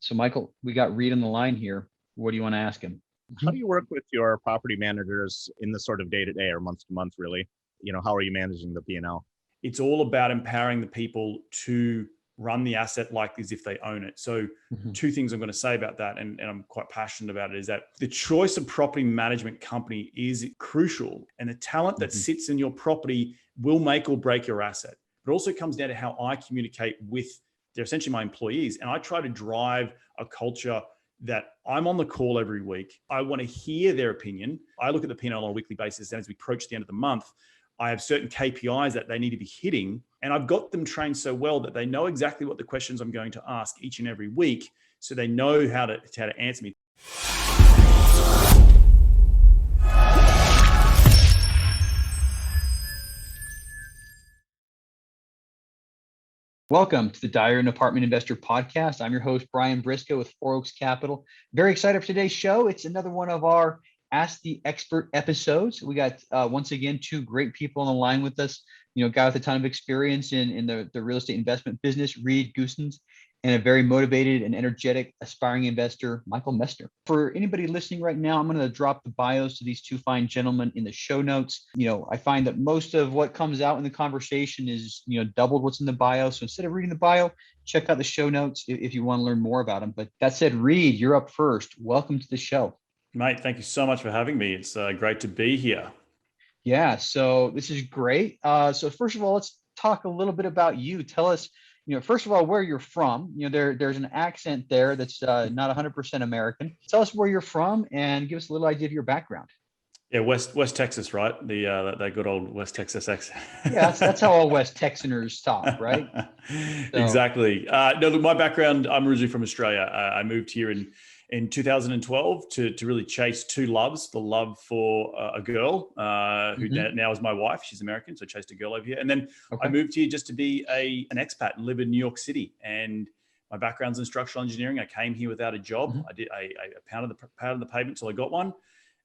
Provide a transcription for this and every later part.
So Michael, we got Reed on the line here. What do you want to ask him? How do you work with your property managers in the sort of day-to-day or month-to-month, really? How are you managing the P&L? It's all about empowering the people to run the asset like as if they own it. So two things I'm going to say about that, and I'm quite passionate about it, is that the choice of property management company is crucial, and the talent that sits in your property will make or break your asset. But it also comes down to how I communicate with, they're essentially my employees. And I try to drive a culture that I'm on the call every week. I want to hear their opinion. I look at the P&L on a weekly basis. And as we approach the end of the month, I have certain KPIs that they need to be hitting. And I've got them trained so well that they know exactly what the questions I'm going to ask each and every week. So they know how to answer me. Welcome to the Dire and Apartment Investor Podcast. I'm your host, Brian Briscoe with Four Oaks Capital. Very excited for today's show. It's another one of our Ask the Expert episodes. We got, once again, two great people on the line with us. A guy with a ton of experience in the real estate investment business, Reed Goossens, and a very motivated and energetic aspiring investor, Michael Messner. For anybody listening right now, I'm going to drop the bios to these two fine gentlemen in the show notes. I find that most of what comes out in the conversation is, doubled what's in the bio. So instead of reading the bio, check out the show notes if you want to learn more about them. But that said, Reed, you're up first. Welcome to the show. Mate, thank you so much for having me. It's great to be here. Yeah, so this is great. So first of all, let's talk a little bit about you. Tell us, first of all, where you're from. There's an accent there that's not 100% American. Tell us where you're from and give us a little idea of your background. Yeah, West Texas, right? That good old West Texas accent. Yeah, that's how all West Texaners talk, right? So. Exactly. No, look, my background, I'm originally from Australia. I moved here in 2012 to really chase two loves, the love for a girl who now is my wife. She's American, so I chased a girl over here. And then I moved here just to be an expat and live in New York City. And my background's in structural engineering. I came here without a job. I pounded the pavement till I got one.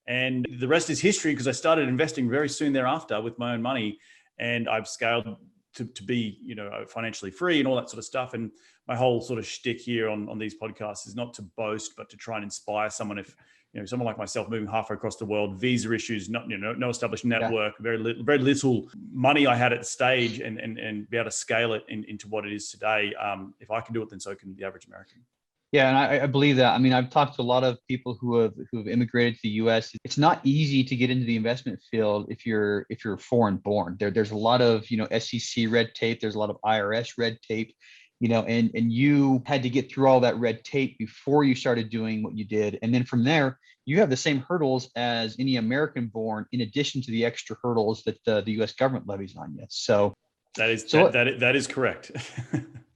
And the rest is history, because I started investing very soon thereafter with my own money. And I've scaled to be, financially free and all that sort of stuff. And my whole sort of shtick here on these podcasts is not to boast, but to try and inspire someone. If, someone like myself moving halfway across the world, visa issues, no established network, very little money I had at the stage, and be able to scale it into what it is today. If I can do it, then so can the average American. Yeah, and I believe that. I mean, I've talked to a lot of people who have immigrated to the U.S. It's not easy to get into the investment field if you're foreign born. There's a lot of SEC red tape. There's a lot of IRS red tape. And you had to get through all that red tape before you started doing what you did. And then from there, you have the same hurdles as any American born, in addition to the extra hurdles that the U.S. government levies on you. So that is correct.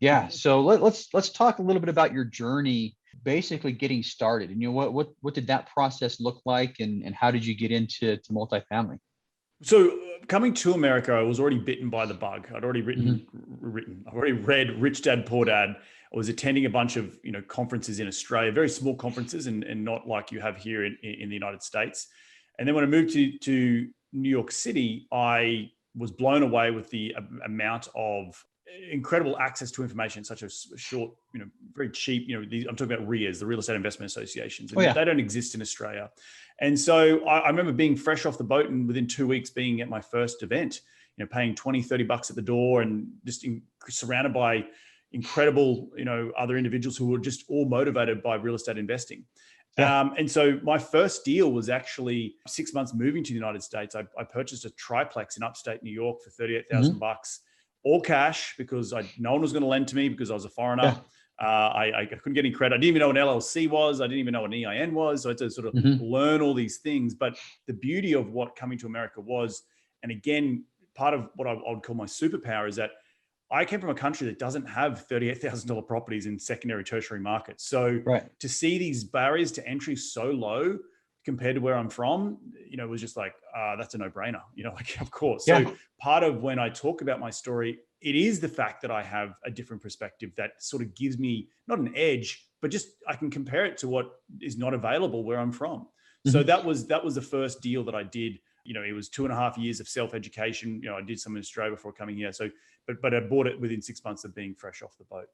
Yeah. So let's talk a little bit about your journey, basically getting started. And what did that process look like, and how did you get into multifamily? So coming to America, I was already bitten by the bug. I'd already I've already read Rich Dad, Poor Dad. I was attending a bunch of conferences in Australia, very small conferences, and not like you have here in the United States. And then when I moved to New York City, I was blown away with the amount of incredible access to information, such a short, very cheap, I'm talking about RIAs, the Real Estate Investment Associations. And they don't exist in Australia. And so I remember being fresh off the boat, and within 2 weeks being at my first event, paying $20-$30 at the door, and just surrounded by incredible, other individuals who were just all motivated by real estate investing. Yeah. And so my first deal was actually 6 months moving to the United States. I purchased a triplex in upstate New York for $38,000, all cash, because no one was going to lend to me because I was a foreigner. Yeah. I couldn't get any credit. I didn't even know what an LLC was. I didn't even know what an EIN was. So I had to sort of learn all these things. But the beauty of what coming to America was, and again, part of what I would call my superpower, is that I came from a country that doesn't have $38,000 properties in secondary, tertiary markets. So to see these barriers to entry so low compared to where I'm from, it was just like, that's a no-brainer, of course. Yeah. So part of when I talk about my story, it is the fact that I have a different perspective that sort of gives me not an edge, but just I can compare it to what is not available where I'm from. So that was the first deal that I did. It was 2.5 years of self-education. I did some in Australia before coming here. So, but I bought it within 6 months of being fresh off the boat.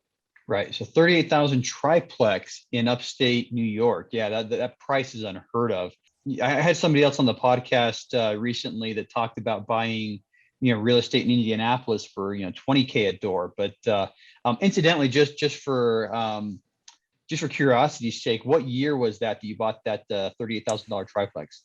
Right. So 38,000 triplex in upstate New York. Yeah, that price is unheard of. I had somebody else on the podcast recently that talked about buying, real estate in Indianapolis for, 20K a door. But incidentally, just for curiosity's sake, what year was that you bought that $38,000 triplex?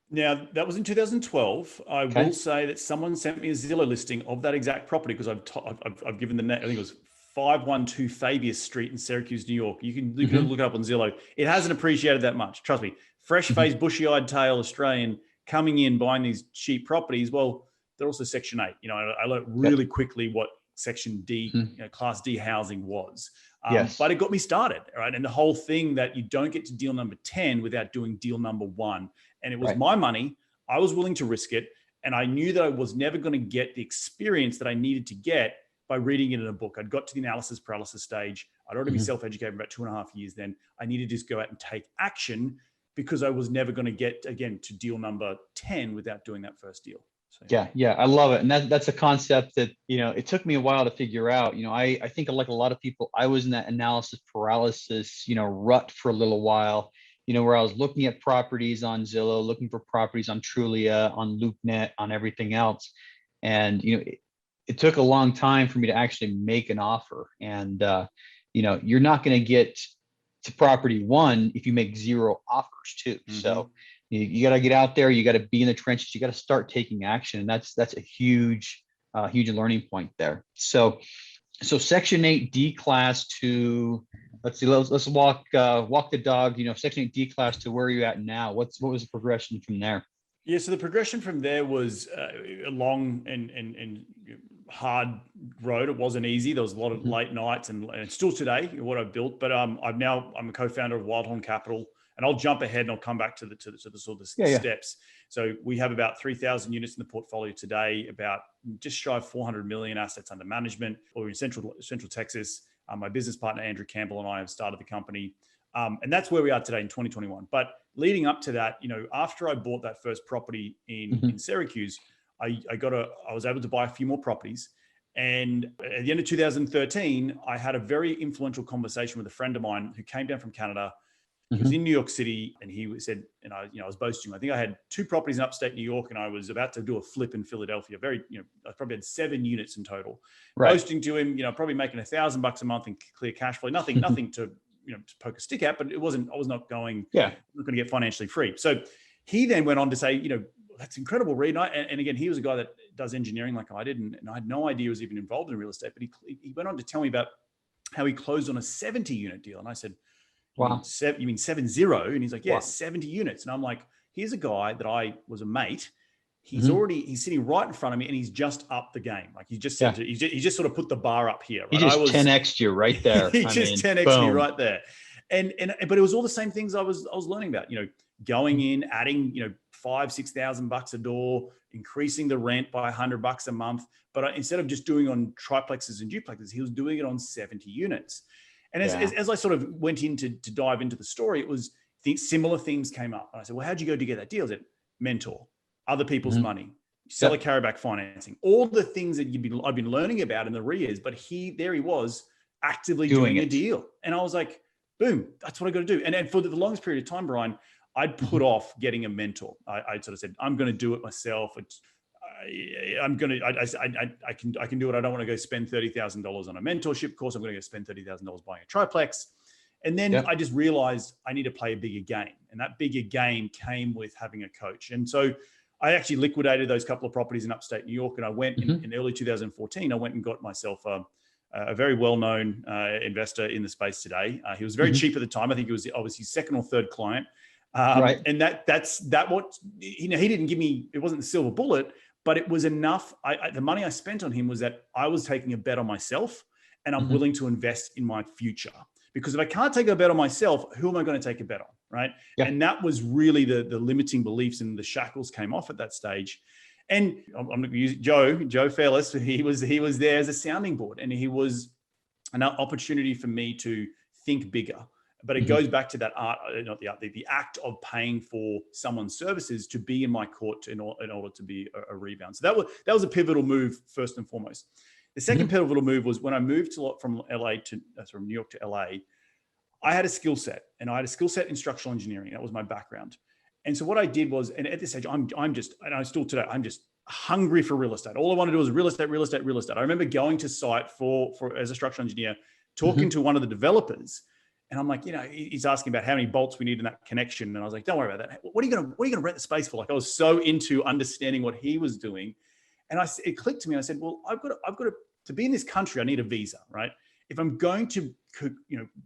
Now, that was in 2012. I Okay. will say that someone sent me a Zillow listing of that exact property because I've given the name. I think it was 512 Fabius Street in Syracuse, New York. You can look it up on Zillow. It hasn't appreciated that much. Trust me. Fresh-faced, bushy-eyed tail Australian coming in, buying these cheap properties. Well, they're also Section 8. I learned really quickly what Section D, Class D housing was. Yes. But it got me started, right? And the whole thing that you don't get to deal number 10 without doing deal number 1. And it was my money. I was willing to risk it. And I knew that I was never going to get the experience that I needed to get by reading it in a book. I'd got to the analysis paralysis stage. I'd already been self-educated for about 2.5 years then. I needed to just go out and take action because I was never going to get, again, to deal number 10 without doing that first deal. So, yeah, I love it. And that's a concept that, it took me a while to figure out. I think like a lot of people, I was in that analysis paralysis, rut for a little while, where I was looking at properties on Zillow, looking for properties on Trulia, on LoopNet, on everything else. And, it took a long time for me to actually make an offer. And, you're not going to get to property 1 if you make 0 offers too. So you got to get out there, you got to be in the trenches, you got to start taking action. And that's a huge learning point there. So Section 8 D class to, let's walk the dog, Section 8 D class to where you're at now. What was the progression from there? Yeah, so the progression from there was a long and hard road. It wasn't easy. There was a lot of late nights and still today what I've built. But I'm a co-founder of Wildhorn Capital, and I'll jump ahead and I'll come back to the sort of steps. So we have about 3,000 units in the portfolio today, about just shy of 400 million assets under management. We're in Central Texas. My business partner Andrew Campbell and I have started the company. And that's where we are today in 2021. But leading up to that, after I bought that first property in Syracuse, I was able to buy a few more properties. And at the end of 2013, I had a very influential conversation with a friend of mine who came down from Canada. He was in New York City, and he said, and I was boasting. I think I had 2 properties in upstate New York, and I was about to do a flip in Philadelphia. I probably had 7 units in total. Right. Boasting to him, probably making $1,000 a month in clear cash flow. Nothing to to poke a stick at, but I was not going to get financially free. So he then went on to say, that's incredible, Reed. And again, he was a guy that does engineering like I did, and I had no idea he was even involved in real estate. But he went on to tell me about how he closed on a 70-unit deal, and I said, "Wow, you mean 70?" And he's like, "Yeah, wow. 70 units." And I'm like, "Here's a guy that I was a mate. He's he's sitting right in front of me, and he's just upped the game. Like he just said, he just sort of put the bar up here. Right? He just 10x'd you right there. He just 10x'd me right there. But it was all the same things I was learning about. Going in, adding $5,000-6,000 a door, increasing the rent by $100 a month. But instead of just doing on triplexes and duplexes, he was doing it on 70 units. And as I sort of went in to dive into the story, it was similar themes came up. And I said, "Well, how'd you go to get that deal?" I said, "Mentor, other people's money, seller carryback financing, all the things that I've been learning about in the REIAs." But there he was actively doing a deal. And I was like, boom, that's what I got to do. And for the longest period of time, Brian, I'd put off getting a mentor. I sort of said, I'm going to do it myself. I can do it. I don't want to go spend $30,000 on a mentorship course. I'm going to go spend $30,000 buying a triplex. And then I just realized I need to play a bigger game. And that bigger game came with having a coach. And so I actually liquidated those couple of properties in upstate New York. And I went in early 2014, I went and got myself a very well-known investor in the space today. He was very cheap at the time. I think it was obviously second or third client. And that's what, he didn't give me, it wasn't the silver bullet, but it was enough. The money I spent on him was that I was taking a bet on myself, and I'm willing to invest in my future. Because if I can't take a bet on myself, who am I going to take a bet on, right? Yeah. And that was really the limiting beliefs, and the shackles came off at that stage. And I'm going to use Joe Fairless. He was there as a sounding board, and he was an opportunity for me to think bigger. But it goes back to that the act of paying for someone's services to be in my court in order to be a rebound. So that was a pivotal move first and foremost. The The second pivotal move was when I moved from New York to LA. I had a skill set, and I had a skill set in structural engineering. That was my background. And so what I did was, and at this age, I'm just, and I still today, I'm just hungry for real estate. All I want to do is real estate, real estate, real estate. I remember going to site for as a structural engineer, talking to one of the developers, and I'm like, he's asking about how many bolts we need in that connection, and I was like, don't worry about that. What are you gonna rent the space for? Like, I was so into understanding what he was doing, and it clicked to me. I said, well, I've got to be in this country. I need a visa, right? If I'm going to,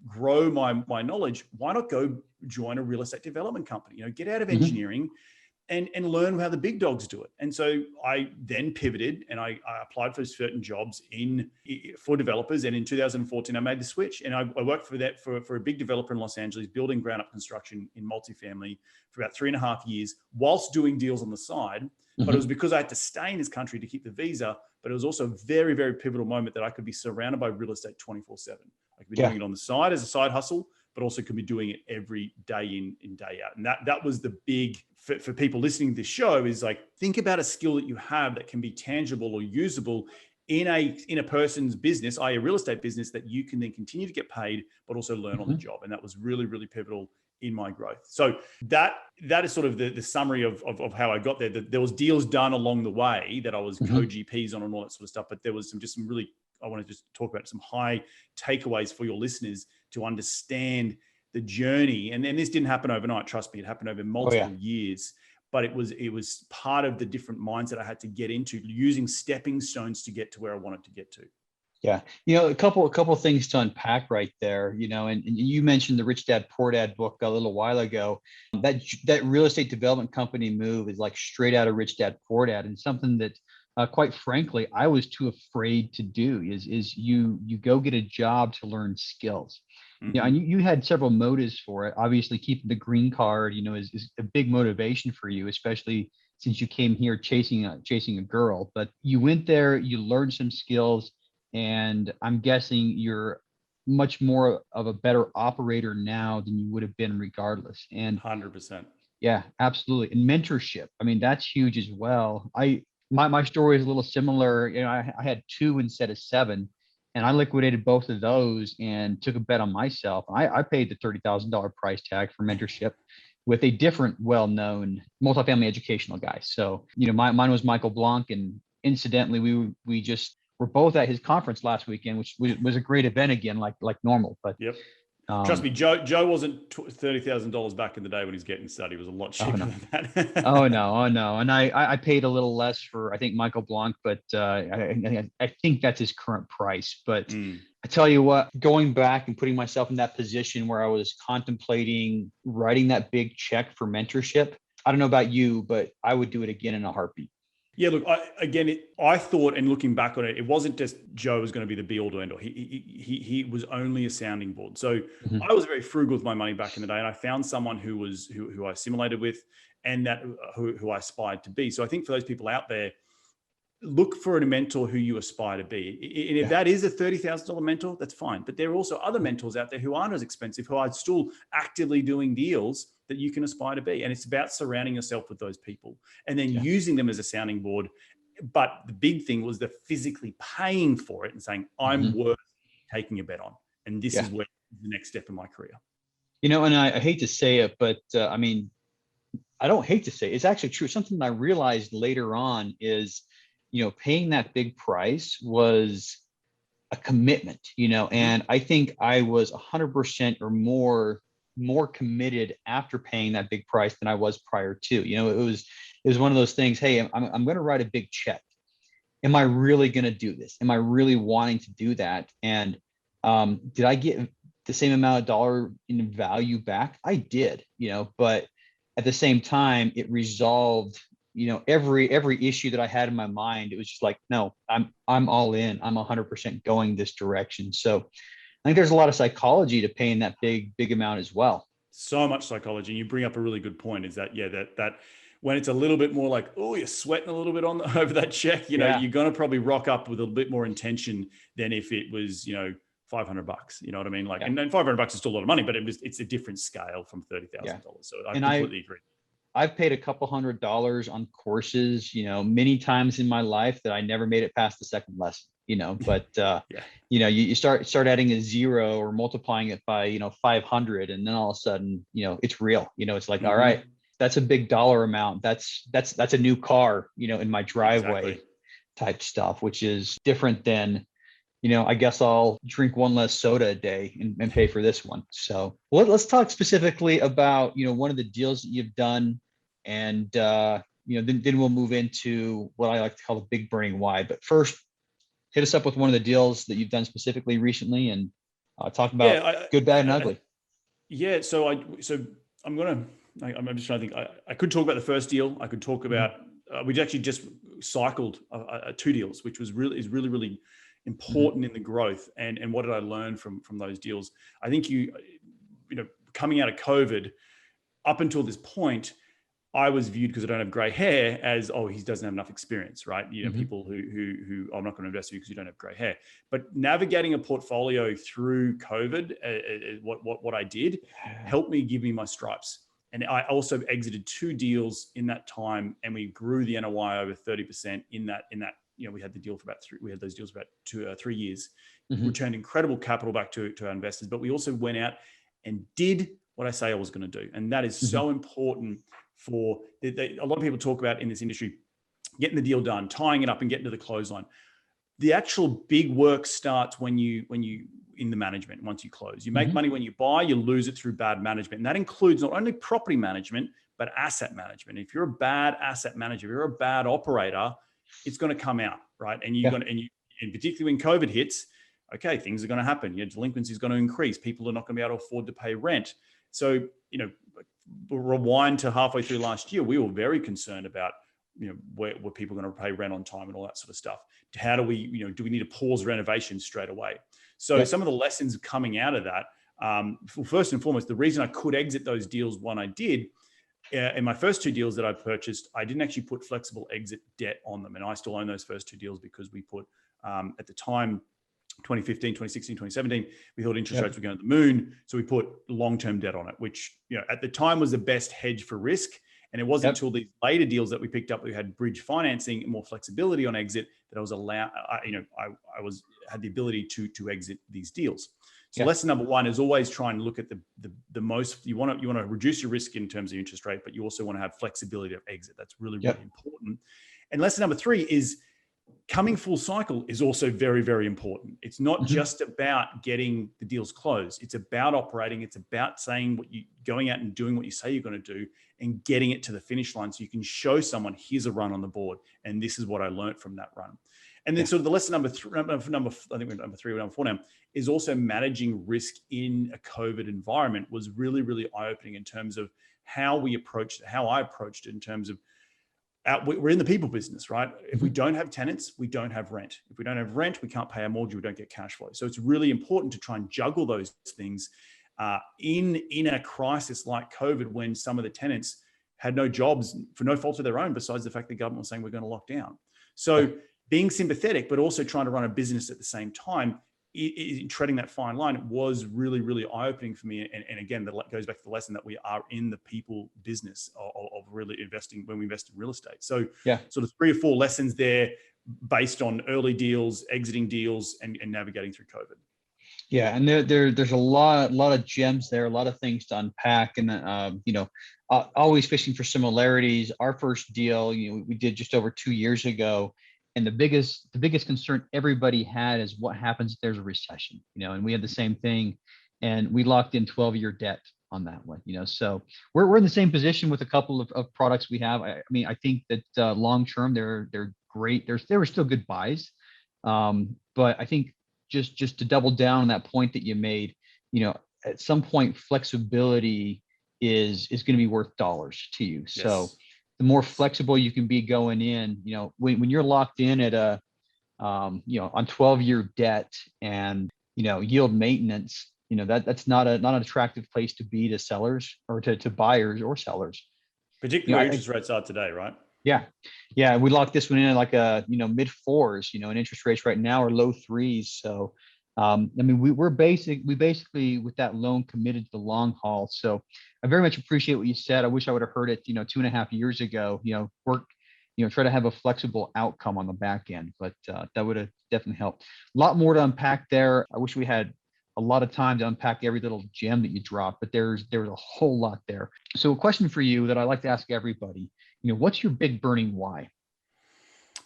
grow my knowledge, why not go join a real estate development company? Get out of engineering and learn how the big dogs do it. And so I then pivoted and I applied for certain jobs for developers. And in 2014, I made the switch, and I worked for a big developer in Los Angeles, building ground up construction in multifamily for about 3.5 years, whilst doing deals on the side. But it was because I had to stay in this country to keep the visa. But it was also a very, very pivotal moment that I could be surrounded by real estate 24/7. I could be doing it on the side as a side hustle, but also could be doing it every day in and day out. And that was the big, for people listening to this show, is like, think about a skill that you have that can be tangible or usable in a person's business, i.e. a real estate business, that you can then continue to get paid, but also learn on the job. And that was really, really pivotal in my growth. So that is sort of the summary of how I got there. There was deals done along the way that I was co-GPs on and all that sort of stuff, but there was some really, I want to just talk about some high takeaways for your listeners to understand the journey. And this didn't happen overnight. Trust me, it happened over multiple years, but it was part of the different minds that I had to get into, using stepping stones to get to where I wanted to get to. Yeah. A couple of things to unpack right there, and you mentioned the Rich Dad Poor Dad book a little while ago. That real estate development company move is like straight out of Rich Dad Poor Dad, and something that quite frankly, I was too afraid to do is you go get a job to learn skills. And you had several motives for it. Obviously, keeping the green card, is a big motivation for you, especially since you came here chasing a girl. But you went there, you learned some skills, and I'm guessing you're much more of a better operator now than you would have been regardless. And 100%. Yeah, absolutely. And mentorship, I mean, that's huge as well. My story is a little similar. I had 2 instead of 7, and I liquidated both of those and took a bet on myself. I paid the $30,000 price tag for mentorship with a different well-known multifamily educational guy. So, mine was Michael Blanc, and incidentally, we're both at his conference last weekend, which was a great event again, like normal. But yep. Trust me, Joe wasn't $30,000 back in the day when he's getting started. It was a lot cheaper than that. Oh no. And I paid a little less for, I think, Michael Blanc, but I think that's his current price. But I tell you what, going back and putting myself in that position where I was contemplating writing that big check for mentorship, I don't know about you, but I would do it again in a heartbeat. Yeah, look, I thought, and looking back on it, it wasn't just Joe was going to be the be all to end all. He was only a sounding board. So I was very frugal with my money back in the day, and I found someone who I assimilated with, and who I aspired to be. So I think for those people out there, look for a mentor who you aspire to be. And if that is a $30,000 mentor, that's fine. But there are also other mentors out there who aren't as expensive, who are still actively doing deals that you can aspire to be. And it's about surrounding yourself with those people and then using them as a sounding board. But the big thing was the physically paying for it and saying, I'm worth taking a bet on. And this is where the next step in my career. And I hate to say it, but I mean, I don't hate to say it. It's actually true. Something I realized later on is, paying that big price was a commitment, and I think I was 100% or more committed after paying that big price than I was prior to. It was one of those things. Hey, I'm going to write a big check. Am I really going to do this? Am I really wanting to do that? And did I get the same amount of dollar in value back? I did, but at the same time, it resolved, every issue that I had in my mind. It was just like, no, I'm all in. I'm 100% going this direction. So I think there's a lot of psychology to paying that big amount as well. So much psychology. And you bring up a really good point, is that, that when it's a little bit more like, oh, you're sweating a little bit over that check, you're going to probably rock up with a bit more intention than if it was, $500, you know what I mean? Like, and then $500 is still a lot of money, but it's a different scale from $30,000. So I completely agree. I've paid a couple $100 on courses, many times in my life that I never made it past the second lesson. but you start adding a zero or multiplying it by 500, and then all of a sudden it's real. It's like, all right, that's a big dollar amount. That's a new car in my driveway. Type stuff, which is different than I guess I'll drink one less soda a day and pay for this one. So let's talk specifically about one of the deals that you've done, and then we'll move into what I like to call the big burning why. But first, hit us up with one of the deals that you've done specifically recently, and talk about good, bad, and ugly. So I'm just trying to think. I could talk about the first deal. I could talk about we actually just cycled 2 deals, which is really important in the growth. And what did I learn from those deals? I think coming out of COVID, up until this point, I was viewed, because I don't have gray hair, as, oh, he doesn't have enough experience, right? People who I'm not going to invest in you because you don't have gray hair. But navigating a portfolio through COVID, what I did helped me give me my stripes. And I also exited 2 deals in that time, and we grew the NOI over 30% in that. We had the deal for we had those deals for about 3 years, returned incredible capital back to our investors. But we also went out and did what I say I was going to do. And that is so important for a lot of people talk about in this industry, getting the deal done, tying it up and getting to the closeline. The actual big work starts when you in the management. Once you close, you make money when you buy, you lose it through bad management. And that includes not only property management, but asset management. If you're a bad asset manager, if you're a bad operator, it's going to come out, right? And and particularly when COVID hits, okay, things are going to happen. Your delinquency is going to increase. People are not going to be able to afford to pay rent. So, rewind to halfway through last year, we were very concerned about, were people going to pay rent on time and all that sort of stuff. How do we, do we need to pause renovations straight away? So some of the lessons coming out of that, first and foremost, the reason I could exit those deals when I did, in my first 2 deals that I purchased, I didn't actually put flexible exit debt on them. And I still own those first 2 deals because we put, at the time, 2015, 2016, 2017, we thought interest rates were going to the moon. So we put long-term debt on it, which, at the time was the best hedge for risk. And it wasn't until these later deals that we picked up, we had bridge financing and more flexibility on exit, that I was had the ability to exit these deals. So lesson number 1 is always try and look at the most, you want to reduce your risk in terms of interest rate, but you also want to have flexibility of exit. That's really important. And lesson number 3 is coming full cycle is also very, very important. It's not just about getting the deals closed. It's about operating. It's about going out and doing what you say you're going to do and getting it to the finish line, so you can show someone, here's a run on the board. And this is what I learned from that run. And then sort of the lesson number 3 or number 4 now, is also managing risk in a COVID environment was really, really eye-opening in terms of how I approached it in terms of, we're in the people business, right? If we don't have tenants, we don't have rent. If we don't have rent, we can't pay our mortgage, we don't get cash flow. So it's really important to try and juggle those things in a crisis like COVID, when some of the tenants had no jobs for no fault of their own, besides the fact the government was saying we're going to lock down. So being sympathetic, but also trying to run a business at the same time, treading that fine line was really, really eye-opening for me. And again, that goes back to the lesson that we are in the people business of really investing when we invest in real estate. So sort of 3 or 4 lessons there based on early deals, exiting deals, and navigating through COVID. Yeah, and there's a lot of gems there, a lot of things to unpack, and always fishing for similarities. Our first deal, we did just over 2 years ago. And the biggest concern everybody had is what happens if there's a recession, and we had the same thing, and we locked in 12-year debt on that one, so we're in the same position with a couple of products we have. I mean, I think that long-term, they're great. There were still good buys. But I think just to double down on that point that you made, at some point, flexibility is going to be worth dollars to you. Yes. So the more flexible you can be going in, when you're locked in at on 12-year debt and, yield maintenance, that's not an attractive place to be to sellers or to buyers or sellers. Particularly where interest rates are today, right? Yeah. Yeah. We locked this one in at like mid 4s, and interest rates right now are low 3s. So, we basically with that loan committed to the long haul. So I very much appreciate what you said. I wish I would have heard it, 2.5 years ago, try to have a flexible outcome on the back end. But that would have definitely helped. A lot more to unpack there. I wish we had a lot of time to unpack every little gem that you dropped, but there was a whole lot there. So a question for you that I like to ask everybody, what's your big burning why?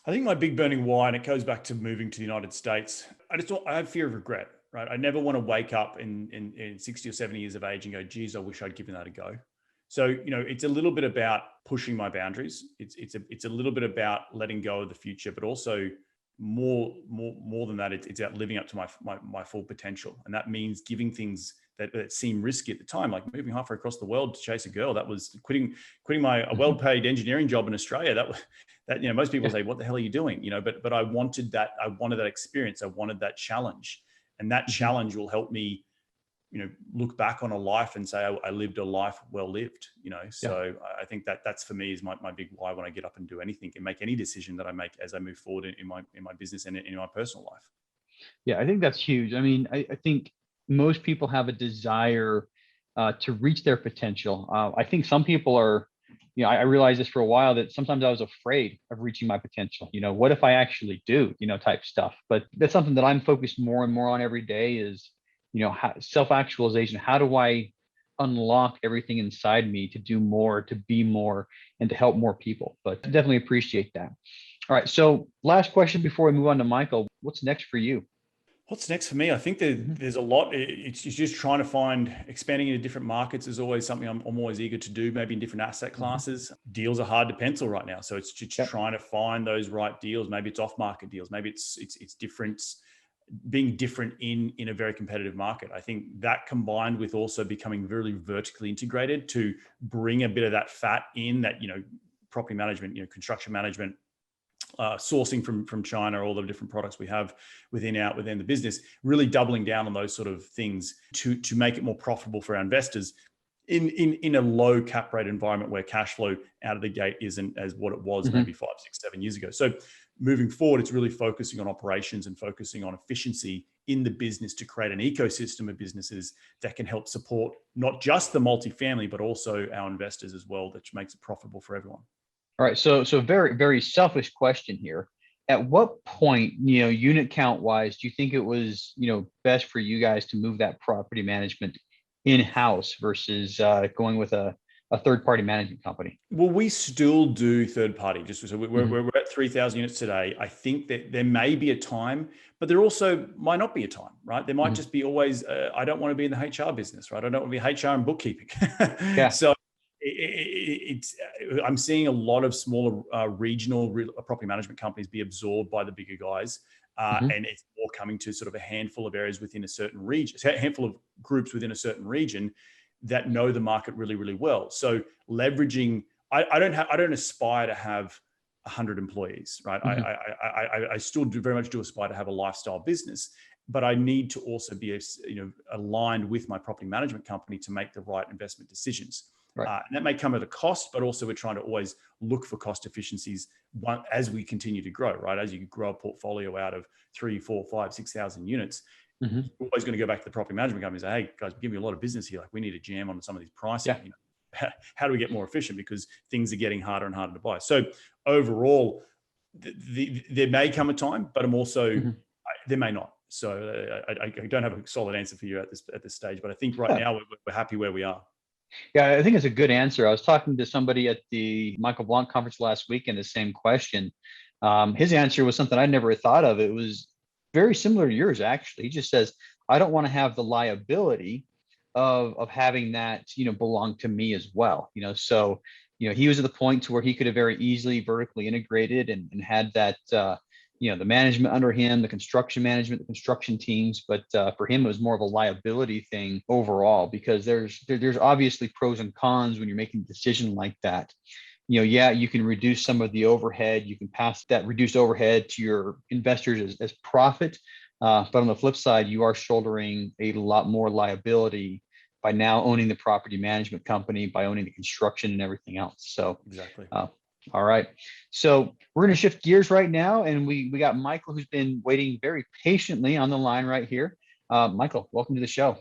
I think my big burning why, and it goes back to moving to the United States, I have fear of regret, right? I never want to wake up in 60 or 70 years of age and go, geez, I wish I'd given that a go. So, it's a little bit about pushing my boundaries. It's a little bit about letting go of the future, but also more than that, it's about living up to my full potential. And that means giving things that seem risky at the time, like moving halfway across the world to chase a girl. That was quitting a well-paid engineering job in Australia. That most people say, what the hell are you doing? But I wanted that experience. I wanted that challenge. And that challenge will help me, look back on a life and say, I lived a life well lived, So I think that's for me is my big why when I get up and do anything and make any decision that I make as I move forward in my business and in my personal life. Yeah, I think that's huge. I mean, I think most people have a desire to reach their potential. I think some people are, I realized this for a while that sometimes I was afraid of reaching my potential. What if I actually do, type stuff. But that's something that I'm focused more and more on every day is, self-actualization. How do I unlock everything inside me to do more, to be more, and to help more people? But definitely appreciate that. All right. So last question before we move on to Michael, what's next for you? What's next for me? I think that there's a lot. It's just trying to find expanding into different markets is always something I'm always eager to do, maybe in different asset classes. Deals are hard to pencil right now. So it's just trying to find those right deals. Maybe it's off-market deals. Maybe it's different, being different in a very competitive market. I think that combined with also becoming very vertically integrated to bring a bit of that fat in that, property management, construction management, sourcing from China, all the different products we have within the business, really doubling down on those sort of things to make it more profitable for our investors in a low cap rate environment where cash flow out of the gate isn't as what it was maybe 5, 6, 7 years ago. So moving forward, it's really focusing on operations and focusing on efficiency in the business to create an ecosystem of businesses that can help support not just the multifamily, but also our investors as well, that makes it profitable for everyone. All right. So very, very selfish question here. At what point, unit count wise, do you think it was, best for you guys to move that property management in-house versus going with a third party management company? Well, we still do third party. So we're at 3,000 units today. I think that there may be a time, but there also might not be a time, right? There might just be always, I don't want to be in the HR business, right? I don't want to be HR and bookkeeping. Yeah. So I'm seeing a lot of smaller regional property management companies be absorbed by the bigger guys. And it's more coming to sort of a handful of areas within a certain region, a handful of groups within a certain region that know the market really, really well. So leveraging, I don't aspire to have 100 employees, right? I still very much do aspire to have a lifestyle business, but I need to also be aligned with my property management company to make the right investment decisions. Right. And that may come at a cost, but also we're trying to always look for cost efficiencies as we continue to grow, right? As you grow a portfolio out of 3, 4, 5, 6,000 units, you're always going to go back to the property management company and say, hey, guys, give me a lot of business here. Like we need to jam on some of these pricing. Yeah. How do we get more efficient? Because things are getting harder and harder to buy. So overall, there may come a time, but I'm also, there may not. So I don't have a solid answer for you at this stage, but I think right now we're happy where we are. Yeah, I think it's a good answer. I was talking to somebody at the Michael Blanc conference last week, and the same question. His answer was something I never thought of. It was very similar to yours, actually. He just says, I don't want to have the liability of having that, belong to me as well. So, he was at the point to where he could have very easily vertically integrated and had that, the management under him, the construction management, the construction teams. But for him, it was more of a liability thing overall, because there's obviously pros and cons when you're making a decision like that. You can reduce some of the overhead. You can pass that reduced overhead to your investors as profit. But on the flip side, you are shouldering a lot more liability by now owning the property management company, by owning the construction and everything else. So exactly. All right. So we're going to shift gears right now. And we got Michael, who's been waiting very patiently on the line right here. Michael, welcome to the show.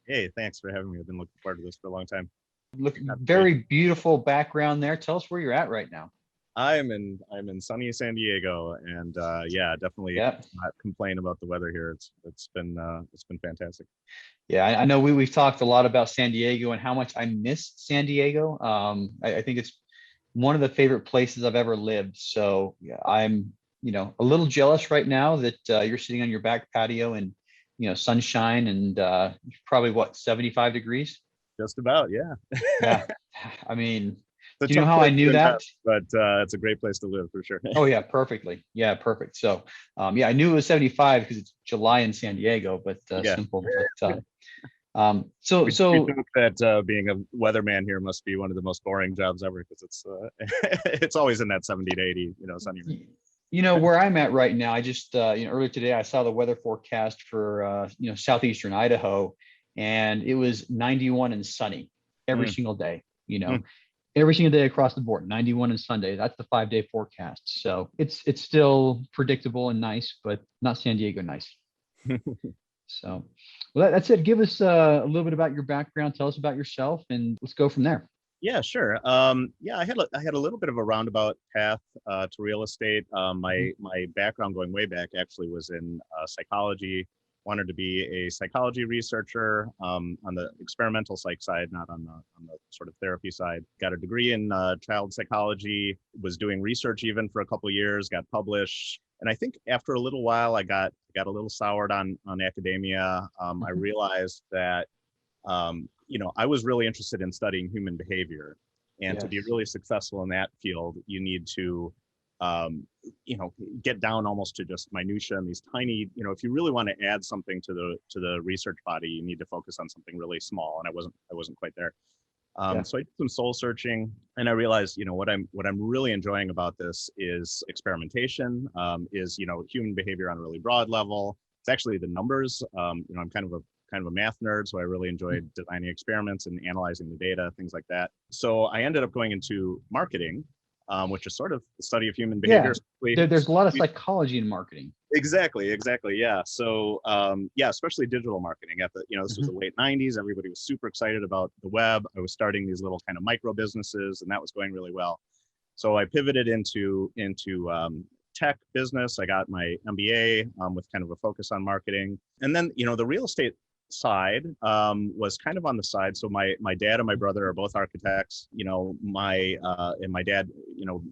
Hey, thanks for having me. I've been looking forward to this for a long time. Look, very beautiful background there. Tell us where you're at right now. I'm in sunny San Diego, and yeah, definitely Yeah. not complain about the weather here. It's been fantastic. Yeah, I know we've talked a lot about San Diego and how much I miss San Diego. I think it's one of the favorite places I've ever lived. So yeah, I'm, a little jealous right now that you're sitting on your back patio and, sunshine and probably what, 75 degrees? Just about, yeah. Yeah. I mean, It's do a you know tough how I place to knew that? invest, but it's a great place to live for sure. Oh yeah, perfectly. Yeah, perfect. So, yeah, I knew it was 75 because it's July in San Diego, but Yeah. simple. But so We so joke that being a weatherman here must be one of the most boring jobs ever because it's it's always in that 70 to 80, sunny range. where I'm at right now, I just earlier today I saw the weather forecast for southeastern Idaho, and it was 91 and sunny every Mm, single day. mm. Every single day across the board, 91 and Sunday. That's the 5-day forecast. So it's still predictable and nice, but not San Diego nice. So, well, that's it. Give us a little bit about your background. Tell us about yourself, and let's go from there. Yeah, sure. Yeah, I had a little bit of a roundabout path to real estate. My background going way back actually was in psychology. Wanted to be a psychology researcher on the experimental psych side, not on the sort of therapy side. Got a degree in child psychology. Was doing research even for a couple of years. Got published, and I think after a little while, I got a little soured on academia. I realized that I was really interested in studying human behavior, and to be Yes. really successful in that field, you need to, get down almost to just minutia and these tiny, if you really want to add something to the research body, you need to focus on something really small. And I wasn't quite there. Yeah. So I did some soul searching, and I realized, what I'm really enjoying about this is experimentation, is human behavior on a really broad level. It's actually the numbers. I'm kind of a math nerd, so I really enjoyed designing experiments and analyzing the data, things like that. So I ended up going into marketing, which is sort of the study of human behavior. There's a lot of psychology in marketing. Exactly. Yeah. So, especially digital marketing this was the late 90s. Everybody was super excited about the web. I was starting these little kind of micro businesses, and that was going really well. So I pivoted into tech business. I got my MBA with kind of a focus on marketing. And then, the real estate side was kind of on the side. So my dad and my brother are both architects. My dad,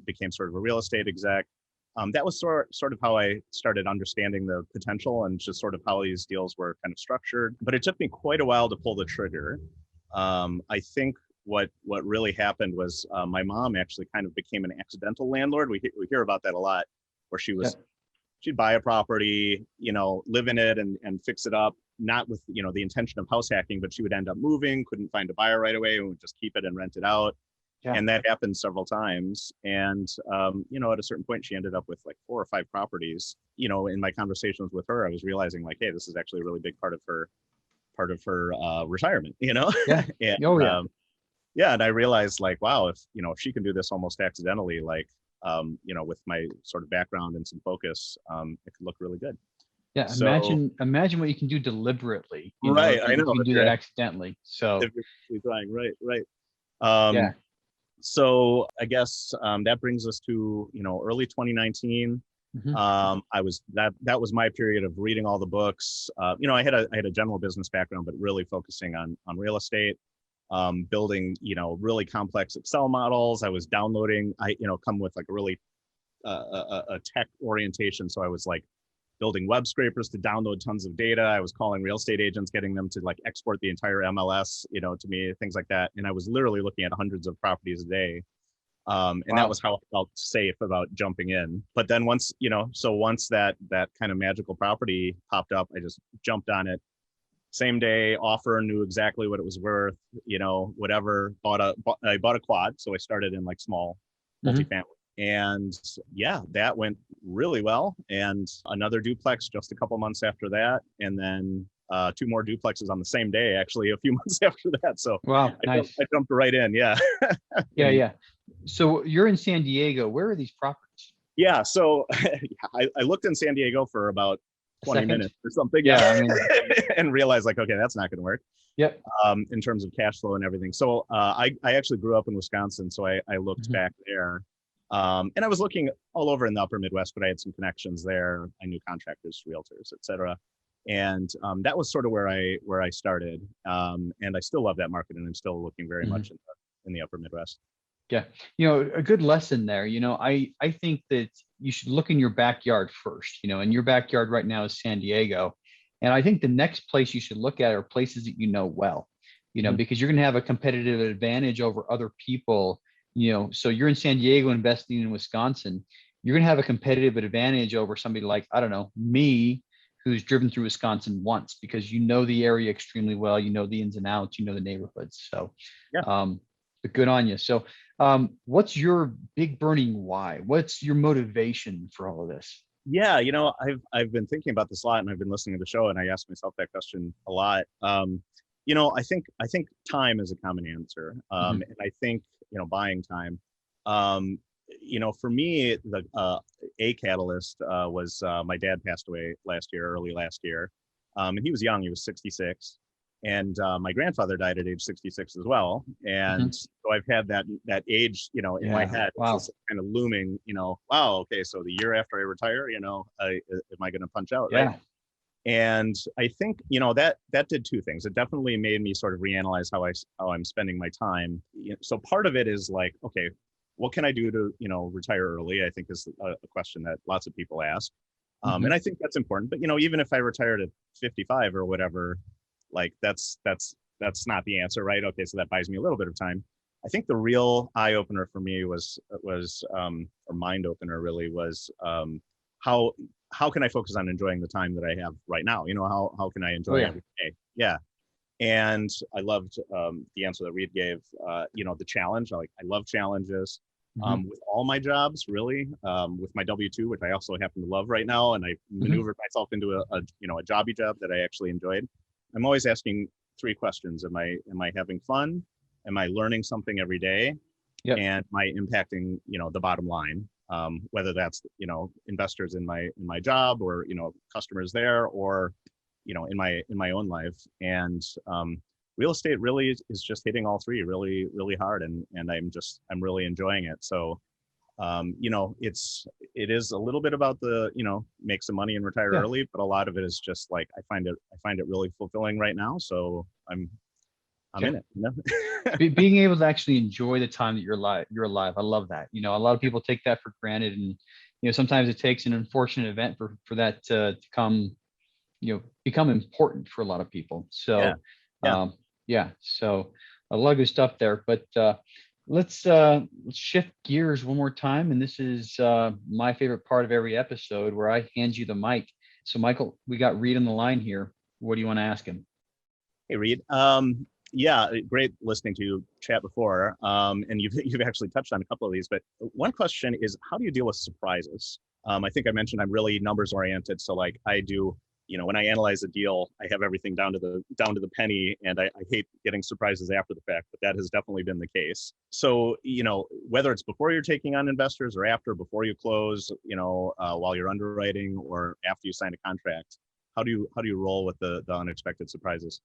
became sort of a real estate exec. That was sort of how I started understanding the potential and just sort of how these deals were kind of structured. But it took me quite a while to pull the trigger. I think what really happened was my mom actually kind of became an accidental landlord. We hear about that a lot, where she'd buy a property, live in it and fix it up, not with, the intention of house hacking, but she would end up moving, couldn't find a buyer right away, and would just keep it and rent it out. Yeah. And that happened several times. And, at a certain point, she ended up with like 4 or 5 properties. In my conversations with her, I was realizing like, hey, this is actually a really big part of her retirement, Yeah. And, yeah. Yeah. And I realized like, wow, if she can do this almost accidentally, like, with my sort of background and some focus, it could look really good. Yeah. So, imagine what you can do deliberately. Right. I know. You can do that accidentally. So right. Yeah. So I guess that brings us to early 2019. That was my period of reading all the books. I had a general business background, but really focusing on real estate, building really complex Excel models. I was downloading. Come with like a really a tech orientation, so I was like building web scrapers to download tons of data. I was calling real estate agents, getting them to like export the entire MLS, to me, things like that. And I was literally looking at hundreds of properties a day. And that was how I felt safe about jumping in. But then once that kind of magical property popped up, I just jumped on it. Same day offer, knew exactly what it was worth, whatever. I bought a quad. So I started in like small multifamily. And yeah, that went really well. And another duplex just a couple months after that. And then 2 more duplexes on the same day, actually, a few months after that. So wow, nice. I jumped right in. Yeah. Yeah. So you're in San Diego. Where are these properties? Yeah. So I looked in San Diego for about 20 minutes or something. Yeah. And realized like, okay, that's not going to work. Yep. In terms of cash flow and everything. So I actually grew up in Wisconsin. So I looked back there. And I was looking all over in the upper Midwest, but I had some connections there. I knew contractors, realtors, et cetera. And that was sort of where I started. And I still love that market, and I'm still looking very much in the upper Midwest. Yeah. A good lesson there. I think that you should look in your backyard first, and your backyard right now is San Diego. And I think the next place you should look at are places that you know well, because you're going to have a competitive advantage over other people, so you're in San Diego investing in Wisconsin, you're going to have a competitive advantage over somebody like, I don't know, me, who's driven through Wisconsin once, because you know the area extremely well, you know the ins and outs, you know the neighborhoods. So, but good on you. So, what's your big burning why? What's your motivation for all of this? Yeah, I've been thinking about this a lot, and I've been listening to the show, and I ask myself that question a lot. I think time is a common answer, and I think buying time. For me, the a catalyst was my dad passed away early last year, and he was young. He was 66. And my grandfather died at age 66 as well. And so I've had that age, in my head, it's kind of looming, wow, okay, so the year after I retire, am I going to punch out, right? And I think, that did two things. It definitely made me sort of reanalyze how I'm spending my time. So part of it is like, okay, what can I do to, retire early? I think is a question that lots of people ask. And I think that's important. But, even if I retired at 55 or whatever, like that's not the answer, right? Okay, so that buys me a little bit of time. I think the real eye opener for me was or mind opener really was how can I focus on enjoying the time that I have right now? How can I enjoy every day? Yeah. And I loved the answer that Reed gave. The challenge. I love challenges. With all my jobs, really, with my W-2, which I also happen to love right now, and I maneuvered myself into a jobby job that I actually enjoyed. I'm always asking three questions. Am I having fun? Am I learning something every day? And am I impacting, the bottom line? Whether that's, investors in my job or, customers there or, in my own life. And real estate really is just hitting all three really, really hard. And I'm really enjoying it. So, it is a little bit about the, make some money and retire early, but a lot of it is just like, I find it really fulfilling right now. So I'm in it. Being able to actually enjoy the time that you're alive. I love that. A lot of people take that for granted, and, sometimes it takes an unfortunate event for that to become important for a lot of people. So, so a lot of good stuff there, but, let's shift gears one more time. And this is my favorite part of every episode, where I hand you the mic. So Michael, we got Reed on the line here. What do you want to ask him? Hey, Reed. Yeah, great listening to you chat before. And you've actually touched on a couple of these, but one question is, how do you deal with surprises? I think I mentioned I'm really numbers oriented. So like I do, when I analyze a deal, I have everything down to the penny, and I hate getting surprises after the fact, but that has definitely been the case. So, whether it's before you're taking on investors or before you close, while you're underwriting or after you sign a contract, how do you roll with the unexpected surprises?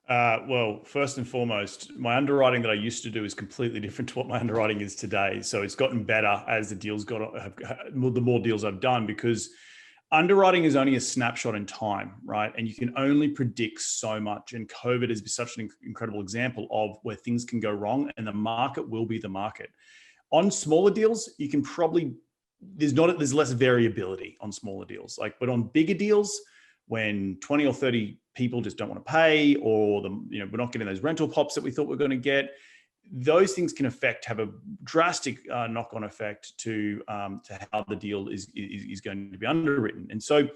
Well, first and foremost, my underwriting that I used to do is completely different to what my underwriting is today. So it's gotten better as the more deals I've done, because underwriting is only a snapshot in time, right? And you can only predict so much. And COVID is such an incredible example of where things can go wrong, and the market will be the market. On smaller deals, you can probably, there's less variability on smaller deals. But on bigger deals, when 20 or 30 people just don't want to pay, or we're not getting those rental pops that we thought we were going to get, those things can have a drastic knock-on effect to how the deal is going to be underwritten. And so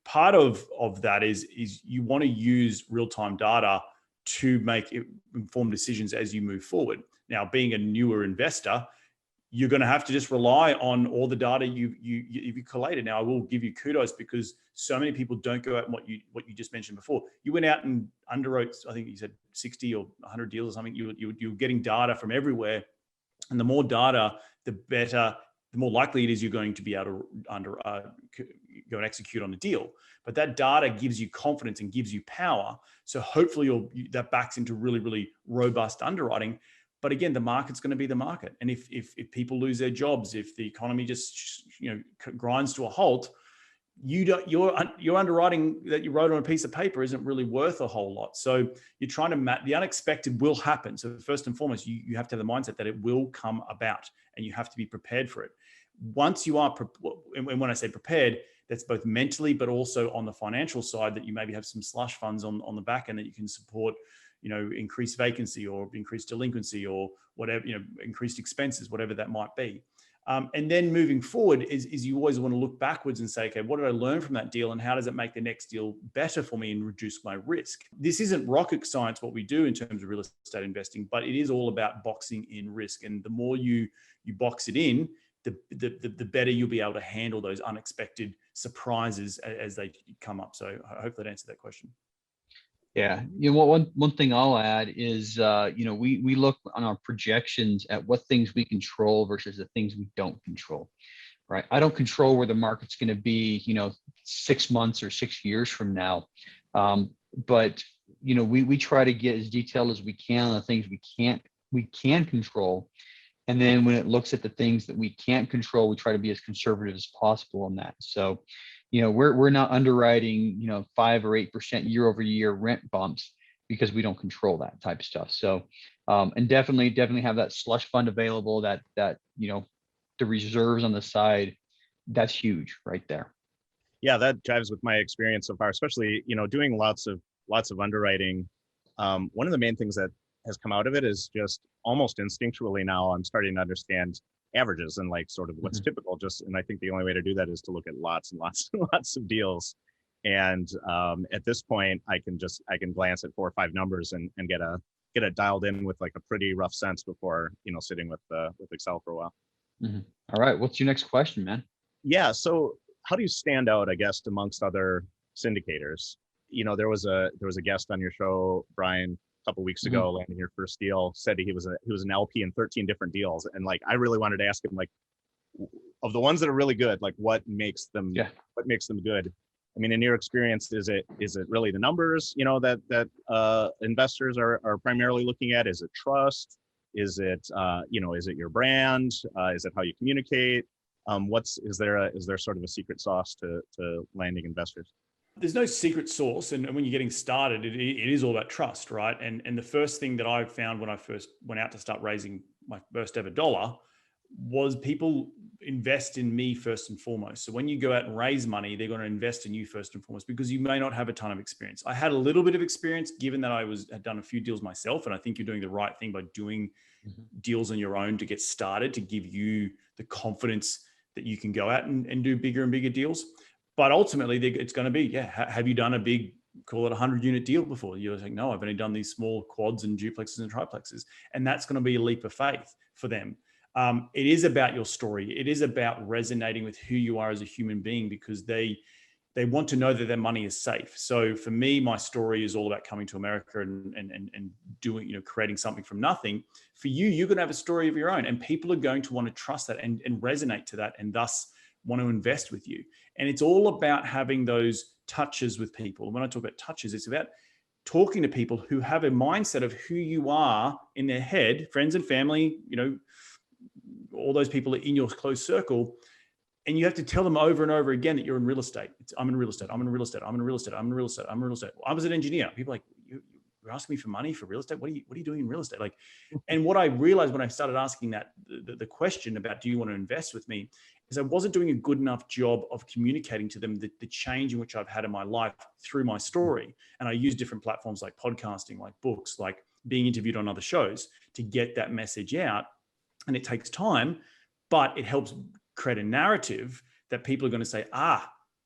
part of that is you want to use real-time data to make informed decisions as you move forward. Now, being a newer investor, you're going to have to just rely on all the data you've collated. Now, I will give you kudos, because so many people don't go out and what you just mentioned before. You went out and underwrote, I think you said 60 or 100 deals or something. You're getting data from everywhere, and the more data, the better, the more likely it is you're going to be able to go and execute on a deal. But that data gives you confidence and gives you power. So hopefully that backs into really, really robust underwriting. But again, the market's going to be the market. And if people lose their jobs, if the economy just, grinds to a halt, your underwriting that you wrote on a piece of paper isn't really worth a whole lot. So you're trying to the unexpected will happen. So first and foremost, you have to have the mindset that it will come about, and you have to be prepared for it. Once you are, and when I say prepared, that's both mentally, but also on the financial side, that you maybe have some slush funds on the back end that you can support, increased vacancy or increased delinquency or whatever, increased expenses, whatever that might be. And then moving forward is you always want to look backwards and say, okay, what did I learn from that deal, and how does it make the next deal better for me and reduce my risk? This isn't rocket science, what we do in terms of real estate investing, but it is all about boxing in risk. And the more you box it in, the better you'll be able to handle those unexpected surprises as they come up. So I hope that answered that question. Yeah. One thing I'll add is, we look on our projections at what things we control versus the things we don't control, right? I don't control where the market's going to be, 6 months or 6 years from now. But, we try to get as detailed as we can on the things we can control. And then when it looks at the things that we can't control, we try to be as conservative as possible on that. So, we're not underwriting, 5 or 8% year over year rent bumps because we don't control that type of stuff. So, and definitely have that slush fund available, that the reserves on the side, that's huge right there. Yeah, that jives with my experience so far, especially, doing lots of underwriting. One of the main things that has come out of it is just almost instinctually now I'm starting to understand averages and like sort of what's typical. And I think the only way to do that is to look at lots and lots and lots of deals. And at this point, I can glance at 4 or 5 numbers and get it dialed in with like a pretty rough sense before sitting with Excel for a while. All right, what's your next question, man? Yeah, so how do you stand out, I guess, amongst other syndicators? There was a guest on your show, Brian, a couple of weeks ago, landing your first deal, said he was an LP in 13 different deals, and like I really wanted to ask him, like, of the ones that are really good, like what makes them good? I mean, in your experience, is it really the numbers that investors are primarily looking at? Is it trust? Is it is it your brand? Is it how you communicate? Is there sort of a secret sauce to landing investors? There's no secret sauce. And when you're getting started, it is all about trust, right? And the first thing that I found when I first went out to start raising my first ever dollar was people invest in me first and foremost. So when you go out and raise money, they're going to invest in you first and foremost, because you may not have a ton of experience. I had a little bit of experience given that I had done a few deals myself. And I think you're doing the right thing by doing deals on your own to get started, to give you the confidence that you can go out and do bigger and bigger deals. But ultimately, it's going to be, have you done a big, call it 100-unit deal before? You're like, no, I've only done these small quads and duplexes and triplexes. And that's going to be a leap of faith for them. It is about your story. It is about resonating with who you are as a human being, because they want to know that their money is safe. So for me, my story is all about coming to America and doing, creating something from nothing. For you, you're going to have a story of your own, and people are going to want to trust that and resonate to that, and thus want to invest with you. And it's all about having those touches with people. And when I talk about touches, it's about talking to people who have a mindset of who you are in their head, friends and family, all those people in your close circle. And you have to tell them over and over again that you're in real estate. I'm in real estate. I'm in real estate. I'm in real estate. I'm in real estate. I'm in real estate. I was an engineer. People are like, you're asking me for money for real estate? What are you doing in real estate? Like, and what I realized when I started asking that, the question about, do you want to invest with me, is I wasn't doing a good enough job of communicating to them the change in which I've had in my life through my story. And I use different platforms like podcasting, like books, like being interviewed on other shows to get that message out. And it takes time, but it helps create a narrative that people are going to say, I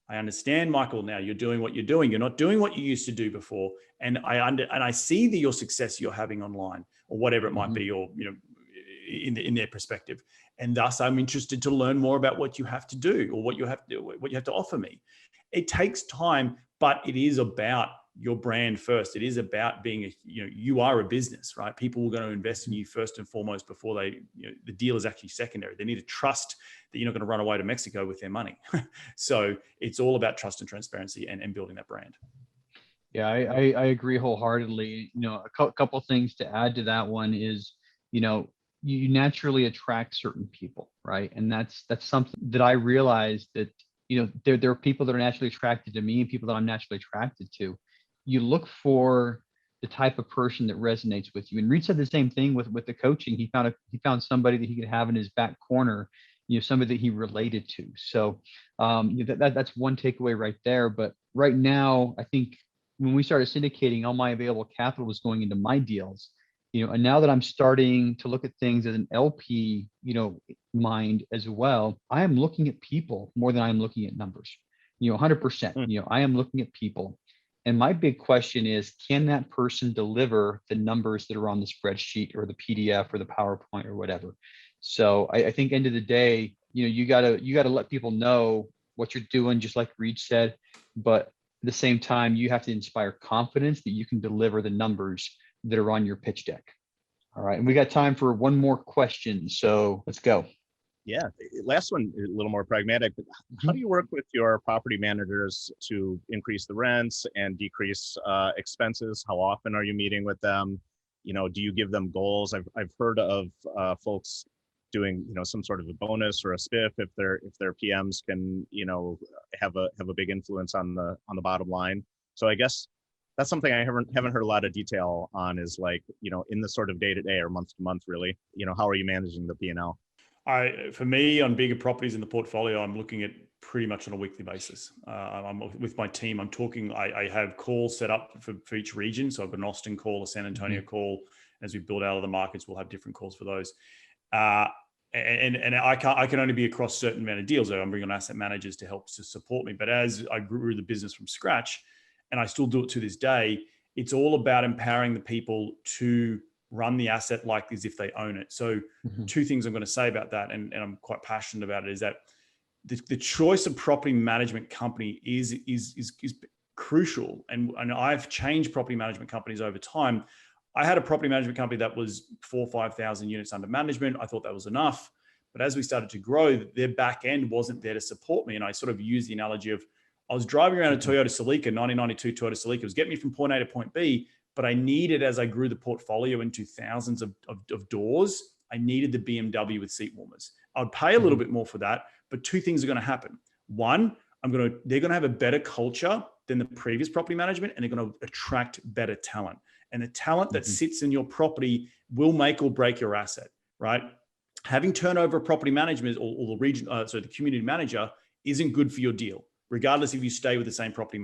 understand, Michael, now you're doing what you're doing. You're not doing what you used to do before. And I see your success you're having online, or whatever it might be, or, in their perspective. And thus I'm interested to learn more about what you have to do, or what you have to offer me. It takes time, but it is about your brand first. It is about being you are a business, right? People are going to invest in you first and foremost before the deal is actually secondary. They need to trust that you're not going to run away to Mexico with their money. So it's all about trust and transparency and building that brand. Yeah, I agree wholeheartedly. A couple things to add to that one is, you know, you naturally attract certain people, right? And that's something that I realized that, you know, there are people that are naturally attracted to me and people that I'm naturally attracted to. You look for the type of person that resonates with you. And Reed said the same thing with the coaching. He found somebody that he could have in his back corner, you know, somebody that he related to. So that's one takeaway right there. But right now, I think when we started syndicating, all my available capital was going into my deals, you know, and now that I'm starting to look at things as an LP, you know, mind as well, I am looking at people more than I'm looking at numbers, you know, 100%, you know, I am looking at people. And my big question is, can that person deliver the numbers that are on the spreadsheet or the PDF or the PowerPoint or whatever? So I think end of the day, you know, you gotta let people know what you're doing, just like Reed said, but at the same time, you have to inspire confidence that you can deliver the numbers that are on your pitch deck. All right. And we got time for one more question. So let's go. Yeah. Last one, a little more pragmatic. But how do you work with your property managers to increase the rents and decrease expenses? How often are you meeting with them? You know, do you give them goals? I've heard of folks doing, you know, some sort of a bonus or a spiff if their PMs can, you know, have a big influence on the bottom line. So I guess that's something I haven't heard a lot of detail on, is like, you know, in the sort of day to day or month to month, really, you know, how are you managing the P&L? For me, on bigger properties in the portfolio, I'm looking at pretty much on a weekly basis. I'm with my team. I'm talking. I have calls set up for each region. So I've got an Austin call, a San Antonio call. As we build out of the markets, we'll have different calls for those. And I can only be across certain amount of deals. I'm bringing on asset managers to help to support me. But as I grew the business from scratch, and I still do it to this day, it's all about empowering the people to run the asset like as if they own it. So two things I'm going to say about that, and I'm quite passionate about it, is that the choice of property management company is crucial. And I've changed property management companies over time. I had a property management company that was 4,000 or 5,000 units under management. I thought that was enough. But as we started to grow, their back end wasn't there to support me. And I sort of used the analogy of, I was driving around a Toyota Celica, 1992 Toyota Celica. It was getting me from point A to point B, but I needed, as I grew the portfolio into thousands of doors, I needed the BMW with seat warmers. I would pay a little bit more for that, but two things are going to happen. One, they're going to have a better culture than the previous property management, and they're going to attract better talent. And the talent that sits in your property will make or break your asset, right? Having turnover of property management or the region, the community manager isn't good for your deal, regardless if you stay with the same property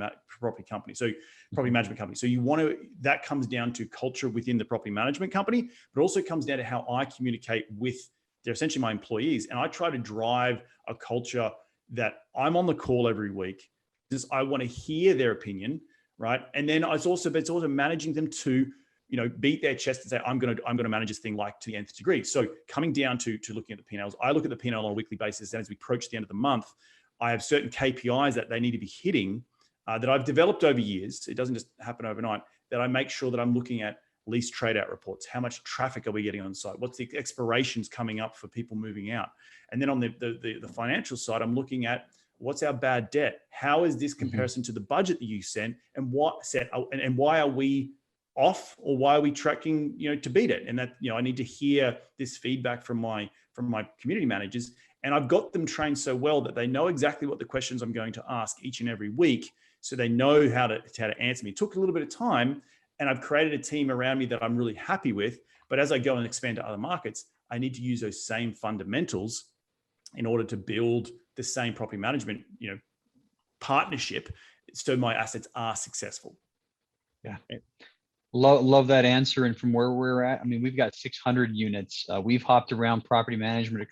company. So property management company. So that comes down to culture within the property management company, but also comes down to how I communicate with, they're essentially my employees. And I try to drive a culture that I'm on the call every week. I want to hear their opinion, right? And then it's also managing them to, you know, beat their chest and say, I'm going to manage this thing like to the nth degree. So coming down to looking at the P&Ls, I look at the P&L on a weekly basis. And as we approach the end of the month, I have certain KPIs that they need to be hitting that I've developed over years. It doesn't just happen overnight, that I make sure that I'm looking at lease trade out reports. How much traffic are we getting on site? What's the expirations coming up for people moving out? And then on the financial side, I'm looking at what's our bad debt? How is this comparison to the budget that you sent, and why are we off, or why are we tracking, you know, to beat it? And that, you know, I need to hear this feedback from my community managers. And I've got them trained so well that they know exactly what the questions I'm going to ask each and every week. So they know how to answer me. It took a little bit of time, and I've created a team around me that I'm really happy with. But as I go and expand to other markets, I need to use those same fundamentals in order to build the same property management, you know, partnership, so my assets are successful. Yeah. Love that answer. And from where we're at, I mean, we've got 600 units. We've hopped around property management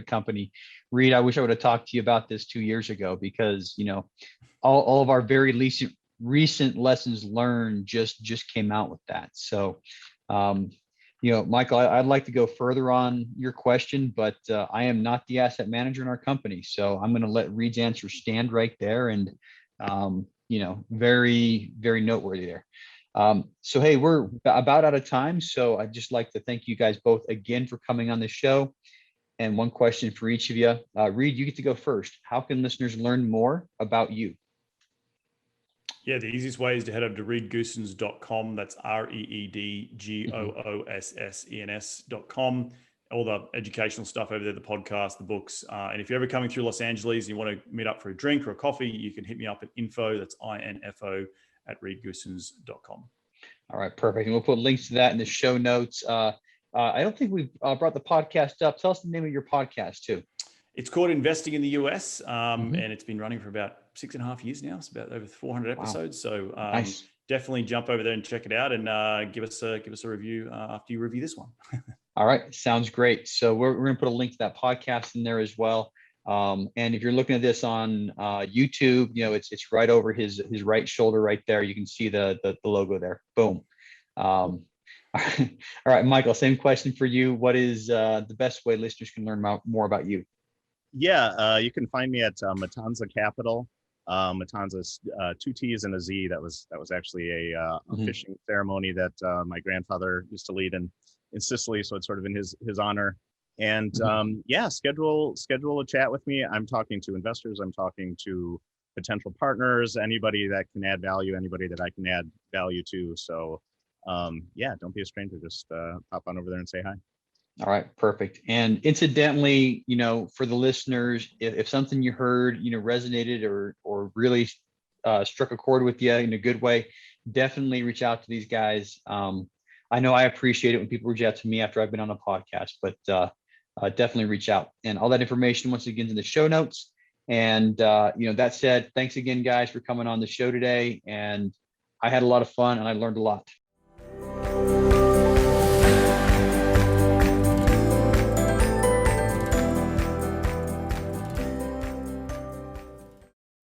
company. Reed, I wish I would have talked to you about this 2 years ago, because, you know, all of our very recent lessons learned just came out with that. So, you know, Michael, I'd like to go further on your question, but I am not the asset manager in our company. So I'm going to let Reed's answer stand right there. And, you know, very, very noteworthy there. So, hey, we're about out of time. So I'd just like to thank you guys both again for coming on the show. And one question for each of you. Reed, you get to go first. How can listeners learn more about you? Yeah, the easiest way is to head over to reedgoossens.com. That's reedgoossens.com. All the educational stuff over there, the podcast, the books. And if you're ever coming through Los Angeles and you want to meet up for a drink or a coffee, you can hit me up at info, that's info at reedgoossens.com. All right, perfect. And we'll put links to that in the show notes. I don't think we've brought the podcast up. Tell us the name of your podcast too. It's called Investing in the US, and it's been running for about 6.5 years now. It's about over 400 episodes. Wow. So nice. Definitely jump over there and check it out, and give us a review after you review this one. All right, sounds great. So we're going to put a link to that podcast in there as well. And if you're looking at this on YouTube, it's right over his right shoulder right there. You can see the logo there. Boom. All right, Michael, same question for you. What is the best way listeners can learn more about you? Yeah, you can find me at Matanza Capital. Matanza's 2 T's and a Z. That was actually a fishing ceremony that my grandfather used to lead in Sicily, so it's sort of in his honor. And schedule a chat with me. I'm talking to investors. I'm talking to potential partners, anybody that can add value, anybody that I can add value to. So don't be a stranger. Just pop on over there and say hi. All right, perfect. And incidentally, for the listeners, if something you heard, resonated or really struck a chord with you in a good way, definitely reach out to these guys. I know I appreciate it when people reach out to me after I've been on a podcast, but definitely reach out. And all that information, once again, is in the show notes. And that said, thanks again, guys, for coming on the show today. And I had a lot of fun and I learned a lot.